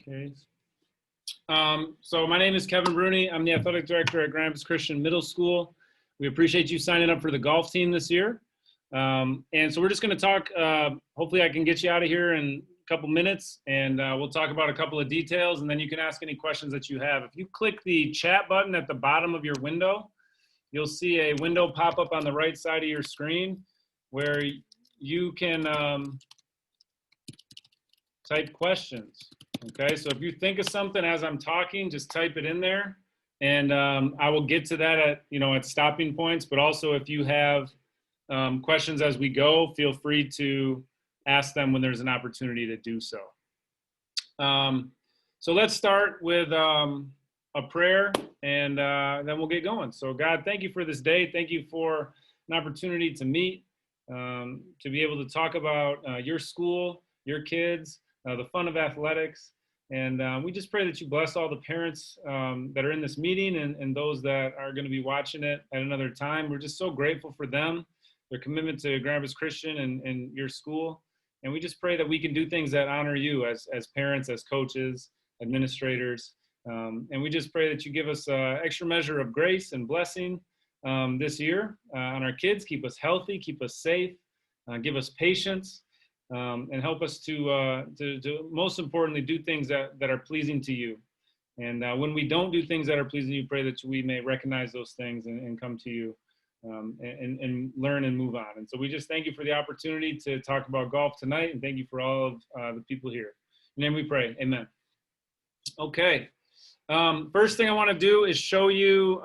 Okay. So my name is Kevin Bruni. I'm the athletic director at Grand Rapids Christian Middle School. We appreciate you signing up for the golf team this year. And so we're just going to talk. Hopefully I can get you out of here in a couple minutes, and we'll talk about a couple of details, and then you can ask any questions that you have. If you click the chat button at the bottom of your window, you'll see a window pop up on the right side of your screen where you can type questions. Okay, so if you think of something as I'm talking, just type it in there, and I will get to that at stopping points. But also, if you have questions as we go, feel free to ask them when there's an opportunity to do so. So let's start with a prayer, and then we'll get going. So God, thank you for this day. Thank you for an opportunity to meet, to be able to talk about your school, your kids, the fun of athletics. And we just pray that you bless all the parents that are in this meeting and those that are going to be watching it at another time. We're just so grateful for them, their commitment to Grand Rapids Christian and your school. And we just pray that we can do things that honor you as parents, as coaches, administrators. And we just pray that you give us an extra measure of grace and blessing this year on our kids. Keep us healthy, keep us safe, give us patience. And help us to most importantly do things that are pleasing to you. And when we don't do things that are pleasing to you, pray that we may recognize those things and come to you and learn and move on. And so we just thank you for the opportunity to talk about golf tonight, and thank you for all of the people here. In your name we pray, amen. Okay, first thing I want to do is show you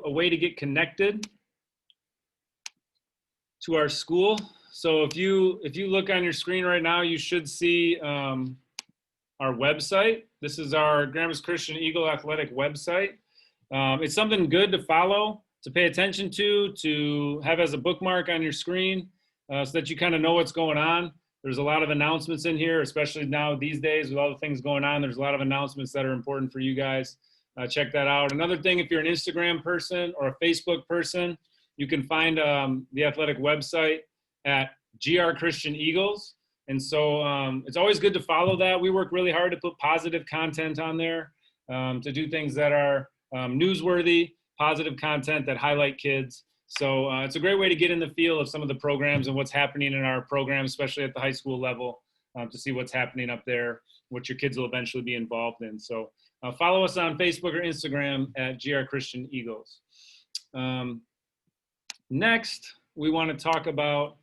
a way to get connected to our school. So if you look on your screen right now, you should see our website. This is our Grand Rapids Christian Eagle Athletic website. It's something good to follow, to pay attention to have as a bookmark on your screen, so that you kind of know what's going on. There's a lot of announcements in here, especially now these days with all the things going on. There's a lot of announcements that are important for you guys. Check that out. Another thing, if you're an Instagram person or a Facebook person, you can find the athletic website at GR Christian Eagles. And so it's always good to follow that. We work really hard to put positive content on there, to do things that are newsworthy, positive content that highlight kids. So it's a great way to get in the feel of some of the programs and what's happening in our program, especially at the high school level, to see what's happening up there, what your kids will eventually be involved in. So follow us on Facebook or Instagram at GR Christian Eagles. Next, we want to talk about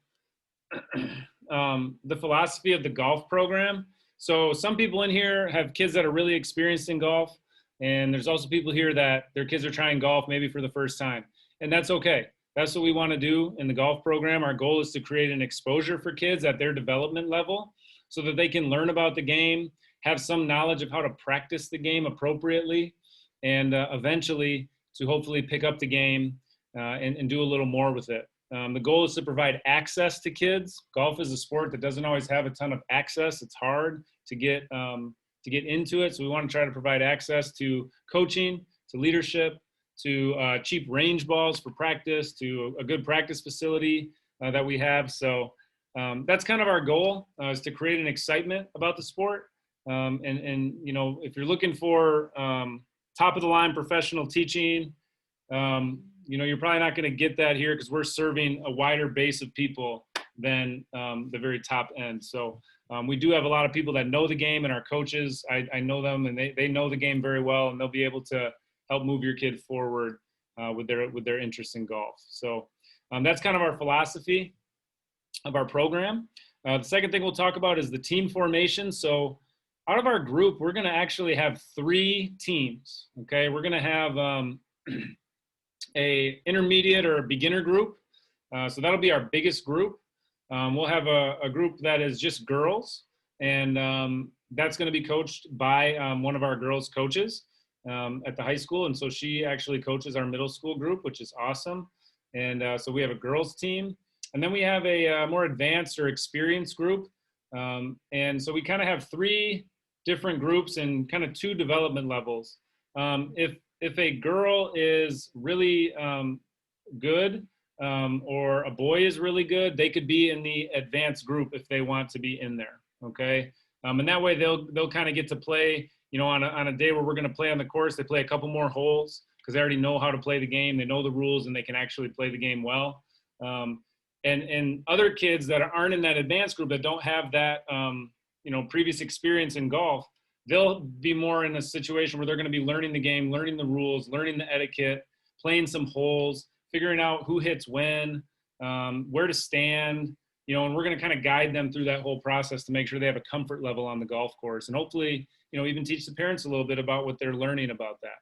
the philosophy of the golf program. So some people in here have kids that are really experienced in golf, and there's also people here that their kids are trying golf maybe for the first time, and that's okay. That's what we want to do in the golf program. Our goal is to create an exposure for kids at their development level so that they can learn about the game, have some knowledge of how to practice the game appropriately, and eventually to hopefully pick up the game and do a little more with it. The goal is to provide access to kids. Golf is a sport that doesn't always have a ton of access. It's hard to get into it. So we want to try to provide access to coaching, to leadership, to cheap range balls for practice, to a good practice facility that we have. So that's kind of our goal, is to create an excitement about the sport. And if you're looking for top of the line professional teaching, you're probably not going to get that here because we're serving a wider base of people than the very top end. So we do have a lot of people that know the game, and our coaches, I know them, and they know the game very well, and they'll be able to help move your kid forward with their interest in golf. So that's kind of our philosophy of our program. The second thing we'll talk about is the team formation. So out of our group, we're going to actually have 3 teams. Okay, we're going to have a intermediate or a beginner group. So that'll be our biggest group. We'll have a group that is just girls, and that's going to be coached by one of our girls' coaches at the high school. And so she actually coaches our middle school group, which is awesome. And so we have a girls team. And then we have a more advanced or experienced group. And so we kind of have 3 different groups and kind of 2 development levels. If a girl is really good, or a boy is really good, they could be in the advanced group if they want to be in there. Okay. And that way they'll kind of get to play, on a day where we're going to play on the course. They play a couple more holes because they already know how to play the game. They know the rules and they can actually play the game well. And other kids that aren't in that advanced group that don't have that, previous experience in golf, they'll be more in a situation where they're going to be learning the game, learning the rules, learning the etiquette, playing some holes, figuring out who hits when, where to stand, and we're going to kind of guide them through that whole process to make sure they have a comfort level on the golf course, and hopefully, even teach the parents a little bit about what they're learning about that.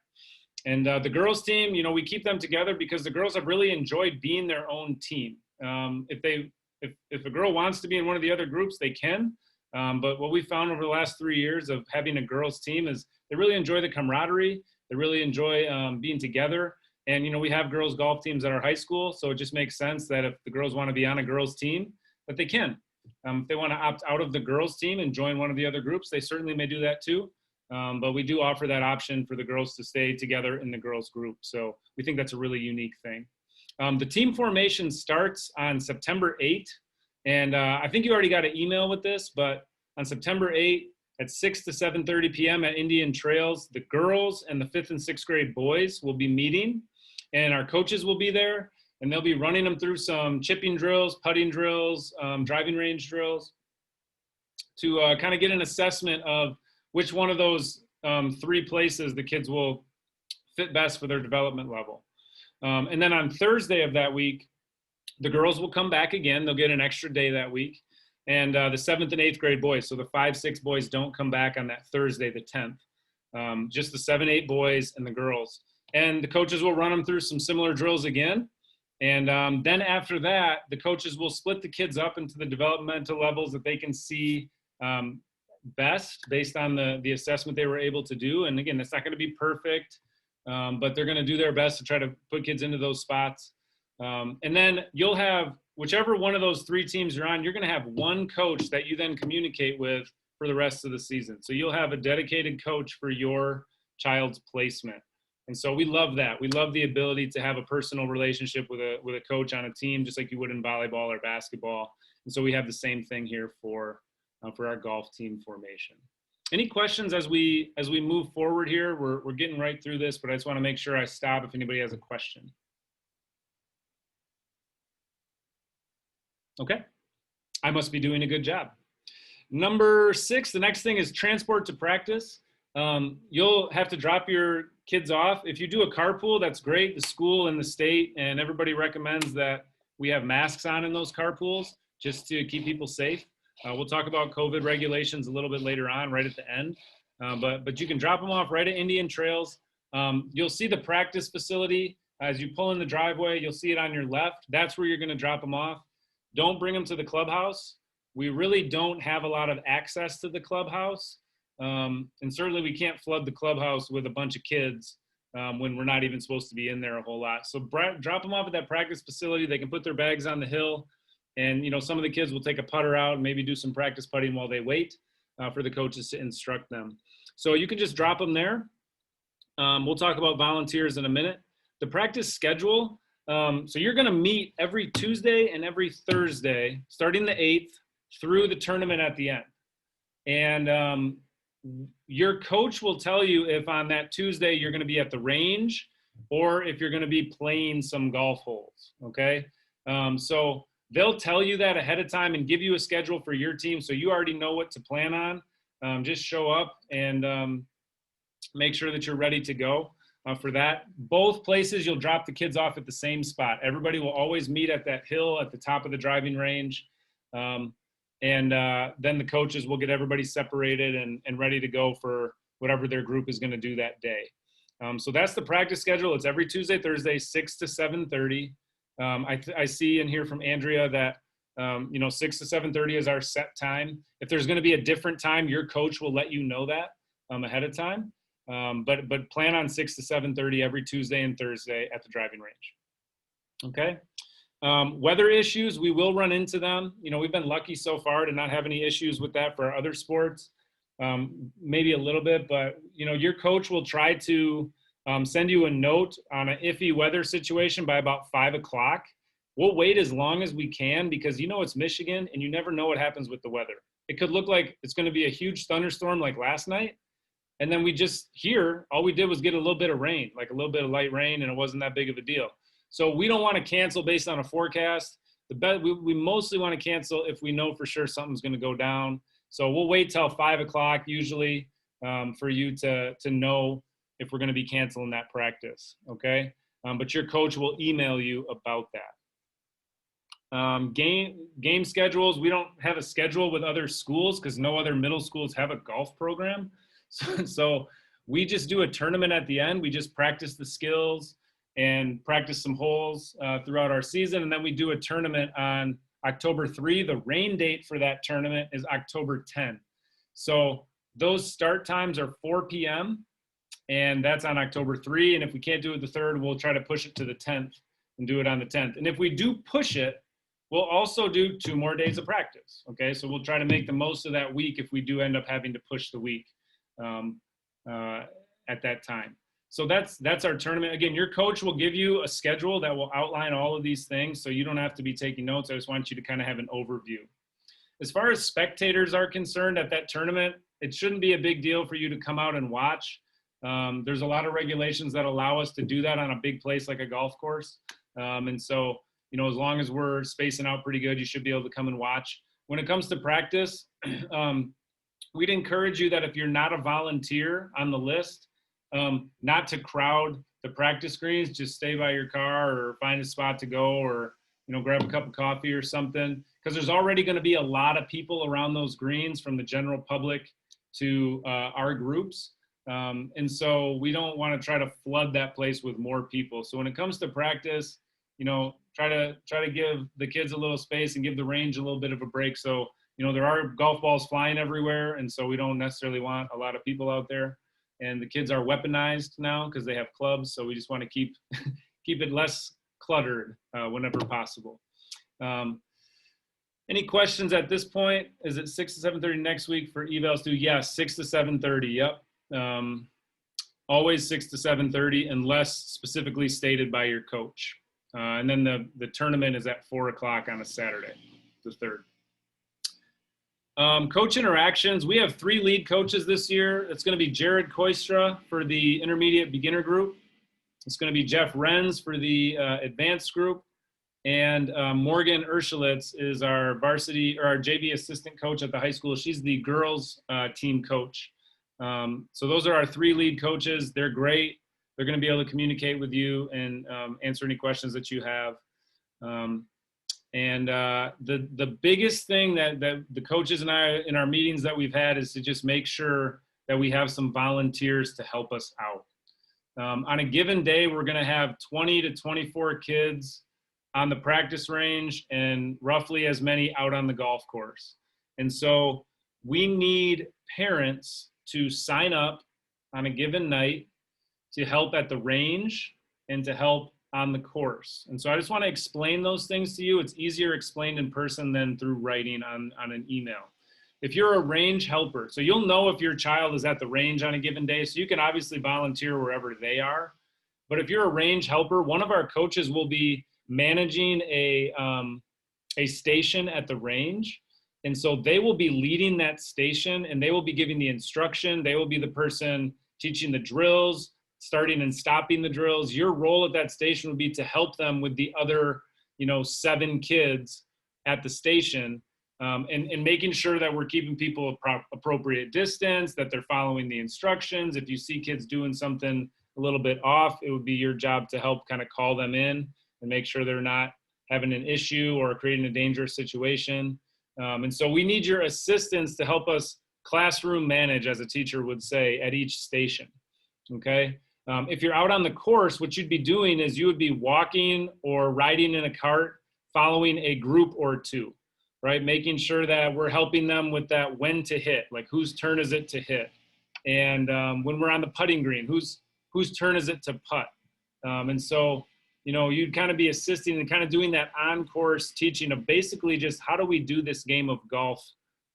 And the girls team, we keep them together because the girls have really enjoyed being their own team. If a girl wants to be in one of the other groups, they can. But what we found over the last 3 years of having a girls team is they really enjoy the camaraderie. They really enjoy being together. And, we have girls golf teams at our high school. So it just makes sense that if the girls want to be on a girls team, that they can. If they want to opt out of the girls team and join one of the other groups, they certainly may do that too. But we do offer that option for the girls to stay together in the girls group. So we think that's a really unique thing. The team formation starts on September 8th. And I think you already got an email with this, but on September 8th at 6 to 7:30 p.m. at Indian Trails, the girls and the 5th and 6th grade boys will be meeting, and our coaches will be there, and they'll be running them through some chipping drills, putting drills, driving range drills to kind of get an assessment of which one of those 3 places the kids will fit best for their development level. And then on Thursday of that week, the girls will come back again. They'll get an extra day that week. And the 7th and 8th grade boys, so the 5, 6 boys don't come back on that Thursday, the 10th. Just the 7, 8 boys and the girls. And the coaches will run them through some similar drills again. And then after that, the coaches will split the kids up into the developmental levels that they can see best based on the assessment they were able to do. And again, it's not going to be perfect, but they're going to do their best to try to put kids into those spots. And then you'll have, whichever one of those 3 teams you're on, you're going to have one coach that you then communicate with for the rest of the season. So you'll have a dedicated coach for your child's placement. And so we love that. We love the ability to have a personal relationship with a coach on a team, just like you would in volleyball or basketball. And so we have the same thing here for our golf team formation. Any questions as we move forward here? We're getting right through this, but I just want to make sure I stop if anybody has a question. Okay, I must be doing a good job. Number 6, the next thing is transport to practice. You'll have to drop your kids off. If you do a carpool, that's great. The school and the state and everybody recommends that we have masks on in those carpools just to keep people safe. We'll talk about COVID regulations a little bit later on, right at the end. But you can drop them off right at Indian Trails. You'll see the practice facility. As you pull in the driveway, you'll see it on your left. That's where you're going to drop them off. Don't bring them to the clubhouse. We really don't have a lot of access to the clubhouse. And certainly we can't flood the clubhouse with a bunch of kids when we're not even supposed to be in there a whole lot. So drop them off at that practice facility. They can put their bags on the hill. And, some of the kids will take a putter out and maybe do some practice putting while they wait for the coaches to instruct them. So you can just drop them there. We'll talk about volunteers in a minute. The practice schedule. So you're going to meet every Tuesday and every Thursday, starting the 8th through the tournament at the end. And your coach will tell you if on that Tuesday you're going to be at the range or if you're going to be playing some golf holes. Okay. So they'll tell you that ahead of time and give you a schedule for your team. So you already know what to plan on. Just show up and make sure that you're ready to go. For that. Both places, you'll drop the kids off at the same spot. Everybody will always meet at that hill at the top of the driving range. And then the coaches will get everybody separated and ready to go for whatever their group is going to do that day. So that's the practice schedule. It's every Tuesday, Thursday, 6 to 7:30. I see and hear from Andrea that, 6 to 7:30 is our set time. If there's going to be a different time, your coach will let you know that ahead of time. But plan on 6 to 7:30 every Tuesday and Thursday at the driving range. Okay. Weather issues, we will run into them. We've been lucky so far to not have any issues with that for our other sports. Maybe a little bit, but your coach will try to send you a note on an iffy weather situation by about 5 o'clock. We'll wait as long as we can because it's Michigan and you never know what happens with the weather. it could look like it's going to be a huge thunderstorm like last night. And then we just here, all we did was get a little bit of rain, like a little bit of light rain, and it wasn't that big of a deal. So we don't want to cancel based on a forecast. We mostly want to cancel if we know for sure something's going to go down. So we'll wait till 5 o'clock usually for you to know if we're going to be canceling that practice, okay? But your coach will email you about that. Game schedules, we don't have a schedule with other schools because no other middle schools have a golf program. So we just do a tournament at the end. We just practice the skills and practice some holes throughout our season. And then we do a tournament on October 3. The rain date for that tournament is October 10. So those start times are 4 p.m. and that's on October 3. And if we can't do it the 3rd, we'll try to push it to the 10th and do it on the 10th. And if we do push it, we'll also do 2 more days of practice. Okay, so we'll try to make the most of that week if we do end up having to push the week at that time. So that's our tournament. Again, your coach will give you a schedule that will outline all of these things, so you don't have to be taking notes. I just want you to kind of have an overview. As far as spectators are concerned at that tournament, it shouldn't be a big deal for you to come out and watch. There's a lot of regulations that allow us to do that on a big place like a golf course. And so, you know, as long as we're spacing out pretty good, you should be able to come and watch. When it comes to practice, we'd encourage you that if you're not a volunteer on the list, not to crowd the practice greens, just stay by your car or find a spot to go, or, you know, grab a cup of coffee or something, because there's already going to be a lot of people around those greens from the general public to our groups. And so we don't want to try to flood that place with more people. So when it comes to practice, you know, try to give the kids a little space and give the range a little bit of a break. So, you know, there are golf balls flying everywhere, and so we don't necessarily want a lot of people out there. And the kids are weaponized now because they have clubs, so we just want to keep it less cluttered whenever possible. Any questions at this point? Is it 6 to 7:30 next week for evals due? Yes, 6 to 7:30. Yep. Always 6 to 7:30 unless specifically stated by your coach. And then the tournament is at 4 o'clock on a Saturday, the 3rd. Coach interactions, we have 3 lead coaches this year. It's going to be Jared Koistra for the intermediate beginner group. It's going to be Jeff Renz for the advanced group. And Morgan Urshelitz is our varsity or our JV assistant coach at the high school. She's the girls team coach. So those are our 3 lead coaches. They're great. They're going to be able to communicate with you and answer any questions that you have. And the biggest thing that the coaches and I in our meetings that we've had is to just make sure that we have some volunteers to help us out. On a given day, we're going to have 20 to 24 kids on the practice range and roughly as many out on the golf course. And so we need parents to sign up on a given night to help at the range and to help on the course. And so I just want to explain those things to you. It's easier explained in person than through writing on an email. If you're a range helper, so you'll know if your child is at the range on a given day, so you can obviously volunteer wherever they are. But if you're a range helper, one of our coaches will be managing a station at the range. And so they will be leading that station and they will be giving the instruction. They will be the person teaching the drills, starting and stopping the drills. Your role at that station would be to help them with the other, 7 kids at the station, and making sure that we're keeping people appropriate distance, that they're following the instructions. If you see kids doing something a little bit off, it would be your job to help kind of call them in and make sure they're not having an issue or creating a dangerous situation. And so we need your assistance to help us classroom manage, as a teacher would say, at each station, okay? If you're out on the course, what you'd be doing is you would be walking or riding in a cart, following a group or 2, right? Making sure that we're helping them with that when to hit, like whose turn is it to hit? And when we're on the putting green, whose turn is it to putt? And so, you'd kind of be assisting and kind of doing that on-course teaching of basically just how do we do this game of golf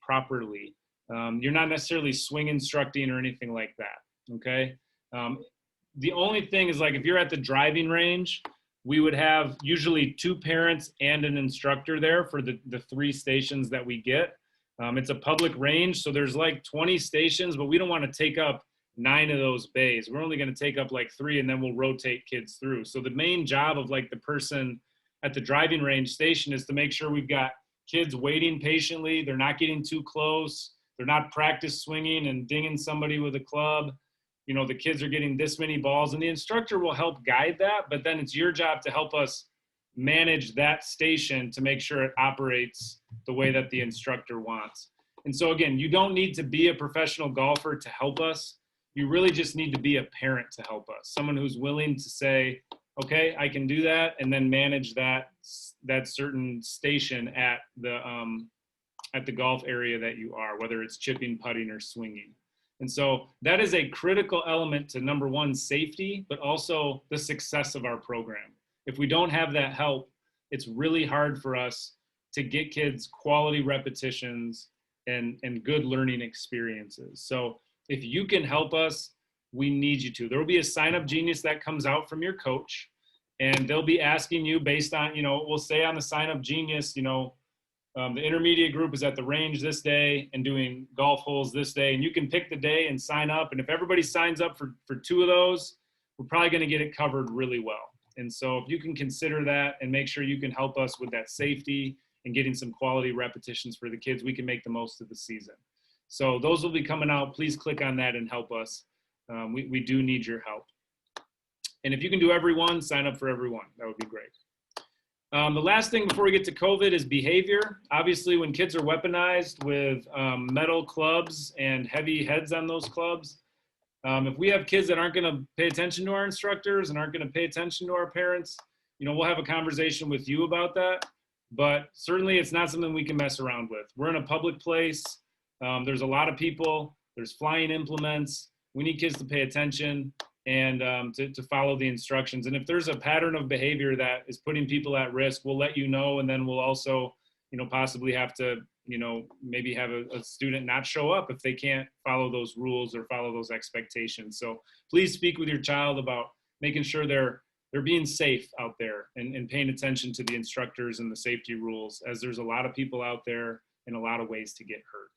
properly? You're not necessarily swing instructing or anything like that, okay? The only thing is, like, if you're at the driving range, we would have usually 2 parents and an instructor there for the 3 stations that we get. It's a public range, so there's like 20 stations, but we don't want to take up 9 of those bays. We're only going to take up like 3, and then we'll rotate kids through. So the main job of like the person at the driving range station is to make sure we've got kids waiting patiently. They're not getting too close. They're not practice swinging and dinging somebody with a club. You know, the kids are getting this many balls, and the instructor will help guide that, but then it's your job to help us manage that station to make sure it operates the way that the instructor wants. And so again, you don't need to be a professional golfer to help us. You really just need to be a parent to help us. Someone who's willing to say, okay, I can do that, and then manage that certain station at the golf area that you are, whether it's chipping, putting, or swinging. And so that is a critical element to, number one, safety, but also the success of our program. If we don't have that help, it's really hard for us to get kids quality repetitions and good learning experiences. So if you can help us, we need you to. There will be a sign-up genius that comes out from your coach, and they'll be asking you based on, we'll say on the sign-up genius, the intermediate group is at the range this day and doing golf holes this day, and you can pick the day and sign up. And if everybody signs up for 2 of those, we're probably going to get it covered really well. And so if you can consider that and make sure you can help us with that safety and getting some quality repetitions for the kids, we can make the most of the season. So those will be coming out. Please click on that and help us. We do need your help. And if you can do everyone, sign up for everyone. That would be great. The last thing before we get to COVID is behavior. Obviously, when kids are weaponized with metal clubs and heavy heads on those clubs, if we have kids that aren't going to pay attention to our instructors and aren't going to pay attention to our parents, we'll have a conversation with you about that. But certainly it's not something we can mess around with. We're in a public place. There's a lot of people. There's flying implements. We need kids to pay attention and to follow the instructions. And if there's a pattern of behavior that is putting people at risk, we'll let you know. And then we'll also, possibly have to, maybe have a student not show up if they can't follow those rules or follow those expectations. So please speak with your child about making sure they're being safe out there and paying attention to the instructors and the safety rules, as there's a lot of people out there and a lot of ways to get hurt.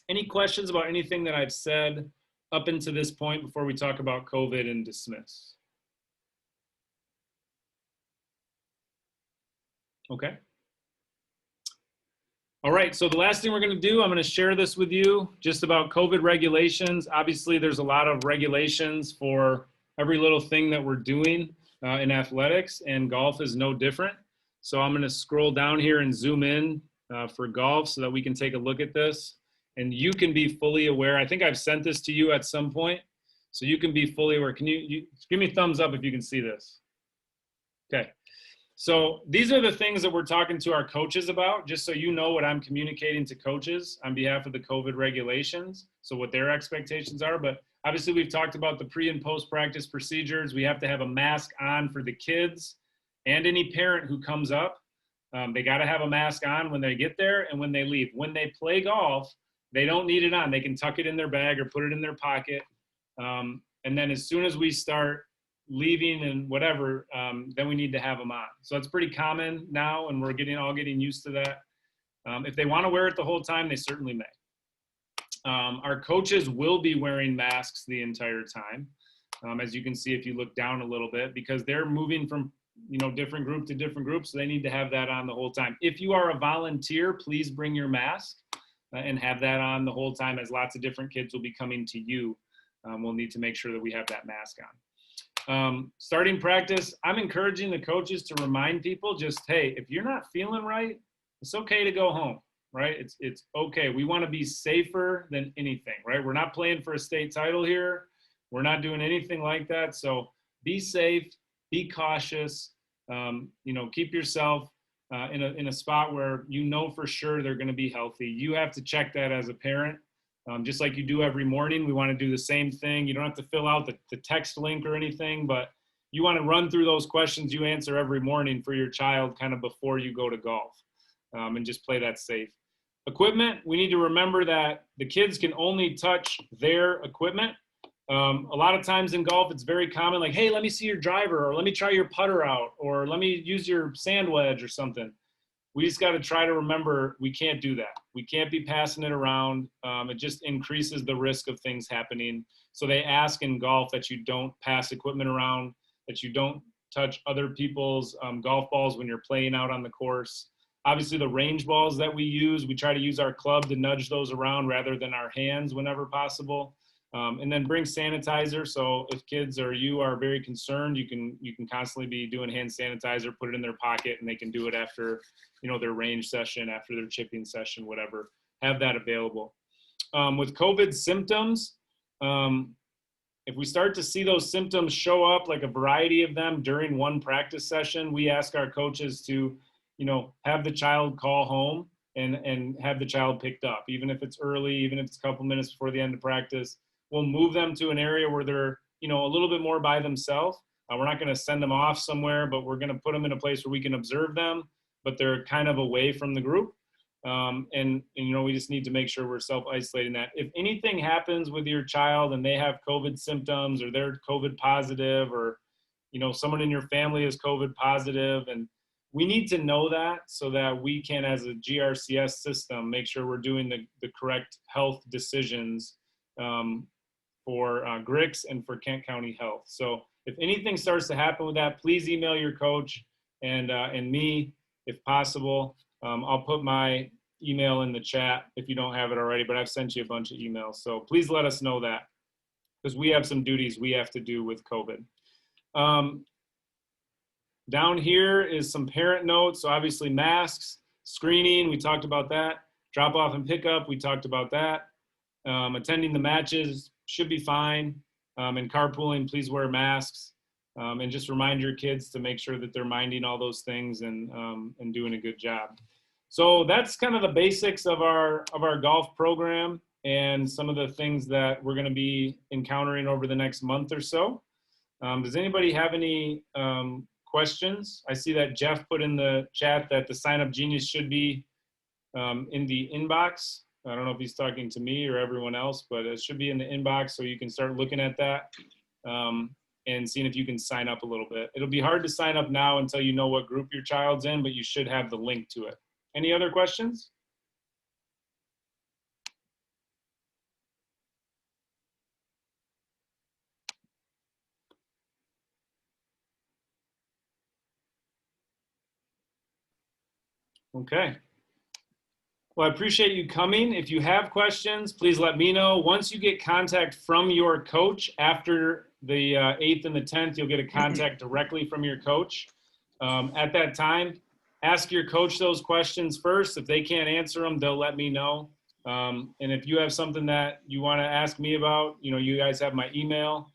Any questions about anything that I've said up until this point before we talk about COVID and dismiss? Okay. All right, so the last thing we're going to do, I'm going to share this with you just about COVID regulations. Obviously, there's a lot of regulations for every little thing that we're doing in athletics, and golf is no different. So I'm going to scroll down here and zoom in for golf so that we can take a look at this. And you can be fully aware. I think I've sent this to you at some point, so you can be fully aware. Can you give me a thumbs up if you can see this? Okay. So these are the things that we're talking to our coaches about, just so you know what I'm communicating to coaches on behalf of the COVID regulations, so what their expectations are. But obviously we've talked about the pre and post practice procedures. We have to have a mask on for the kids and any parent who comes up. They got to have a mask on when they get there and when they leave. When they play golf, they don't need it on. They can tuck it in their bag or put it in their pocket. And then as soon as we start leaving and whatever, then we need to have them on. So it's pretty common now, and we're all getting used to that. If they want to wear it the whole time, they certainly may. Our coaches will be wearing masks the entire time, as you can see if you look down a little bit, because they're moving from different group to different groups, so they need to have that on the whole time. If you are a volunteer, please bring your mask and have that on the whole time, as lots of different kids will be coming to you. We'll need to make sure that we have that mask on. Starting practice, I'm encouraging the coaches to remind people just, hey, if you're not feeling right, it's okay to go home, right? It's okay. We want to be safer than anything, right? We're not playing for a state title here. We're not doing anything like that. So be safe, be cautious, keep yourself in a spot where for sure they're going to be healthy. You have to check that as a parent. Just like you do every morning, we want to do the same thing. You don't have to fill out the text link or anything, but you want to run through those questions you answer every morning for your child kind of before you go to golf, and just play that safe. Equipment, we need to remember that the kids can only touch their equipment. A lot of times in golf, it's very common, like, hey, let me see your driver, or let me try your putter out, or let me use your sand wedge or something. we just got to try to remember we can't do that. We can't be passing it around. It just increases the risk of things happening. So they ask in golf that you don't pass equipment around, that you don't touch other people's golf balls when you're playing out on the course. Obviously, the range balls that we use, we try to use our club to nudge those around rather than our hands whenever possible. And then bring sanitizer. So if kids or you are very concerned, you can constantly be doing hand sanitizer, put it in their pocket, and they can do it after, their range session, after their chipping session, whatever. Have that available. With COVID symptoms, if we start to see those symptoms show up, like a variety of them during one practice session, we ask our coaches to, have the child call home and have the child picked up, even if it's early, even if it's a couple minutes before the end of practice. We'll move them to an area where they're, a little bit more by themselves. We're not going to send them off somewhere, but we're going to put them in a place where we can observe them, but they're kind of away from the group. And we just need to make sure we're self-isolating that. If anything happens with your child and they have COVID symptoms or they're COVID positive, or, someone in your family is COVID positive, and we need to know that so that we can, as a GRCS system, make sure we're doing the correct health decisions for Grix and for Kent County Health. So if anything starts to happen with that, please email your coach and me if possible. I'll put my email in the chat if you don't have it already, but I've sent you a bunch of emails. So please let us know that, because we have some duties we have to do with COVID. Down here is some parent notes. So obviously masks, screening, we talked about that. Drop off and pick up, we talked about that. Attending the matches should be fine. And carpooling, please wear masks. And just remind your kids to make sure that they're minding all those things and doing a good job. So that's kind of the basics of our golf program and some of the things that we're going to be encountering over the next month or so. Does anybody have any questions? I see that Jeff put in the chat that the Sign Up Genius should be in the inbox. I don't know if he's talking to me or everyone else, but it should be in the inbox so you can start looking at that and seeing if you can sign up a little bit. It'll be hard to sign up now until you know what group your child's in, but you should have the link to it. Any other questions? Okay. Well, I appreciate you coming. If you have questions, please let me know. Once you get contact from your coach after the 8th and the 10th, you'll get a contact directly from your coach. At that time, ask your coach those questions first. If they can't answer them, they'll let me know. And if you have something that you want to ask me about, you guys have my email.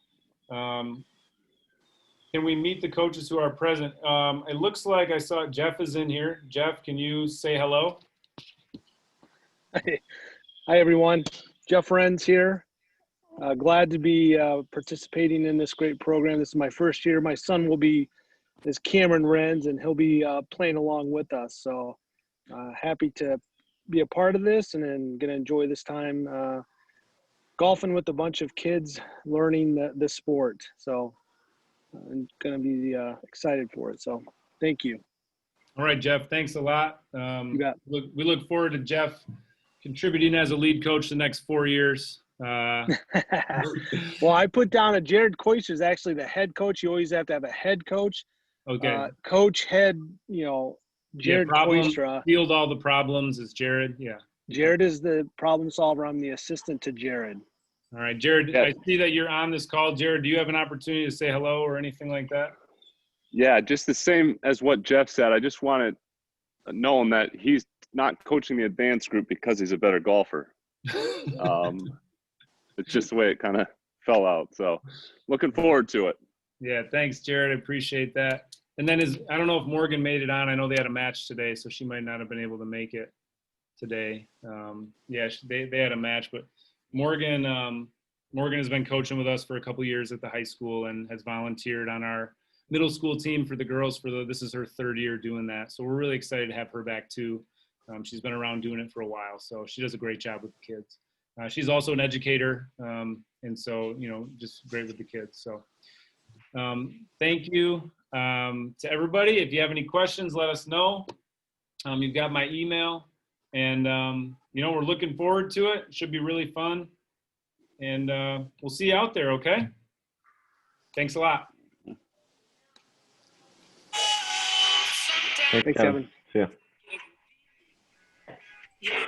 Can we meet the coaches who are present? It looks like I saw Jeff is in here. Jeff, can you say hello? Hi, everyone. Jeff Renz here. Glad to be participating in this great program. This is my first year. My son is Cameron Renz, and he'll be playing along with us. So happy to be a part of this, and then going to enjoy this time golfing with a bunch of kids learning the sport. So I'm going to be excited for it. So thank you. All right, Jeff, thanks a lot. You bet. We look forward to Jeff contributing as a lead coach the next 4 years. Well, I put down a Jared Koister is actually the head coach. You always have to have a head coach. Okay. Coach, head, Jared Koister. Field all the problems is Jared. Yeah. Jared is the problem solver. I'm the assistant to Jared. All right, Jared, yeah. I see that you're on this call. Jared, do you have an opportunity to say hello or anything like that? Yeah, just the same as what Jeff said. I just wanted to know him that he's not coaching the advanced group because he's a better golfer. It's just the way it kind of fell out. So looking forward to it. Yeah, thanks, Jared. I appreciate that. And then I don't know if Morgan made it on. I know they had a match today, so she might not have been able to make it today. Yeah, they had a match, but Morgan has been coaching with us for a couple years at the high school and has volunteered on our middle school team for the girls this is her 3rd year doing that. So we're really excited to have her back too. She's been around doing it for a while, so she does a great job with the kids. She's also an educator, and so, just great with the kids. So thank you to everybody. If you have any questions, let us know. You've got my email, and we're looking forward to it. It should be really fun, and we'll see you out there. Okay. Thanks a lot. Thanks, Kevin. See ya. Yeah.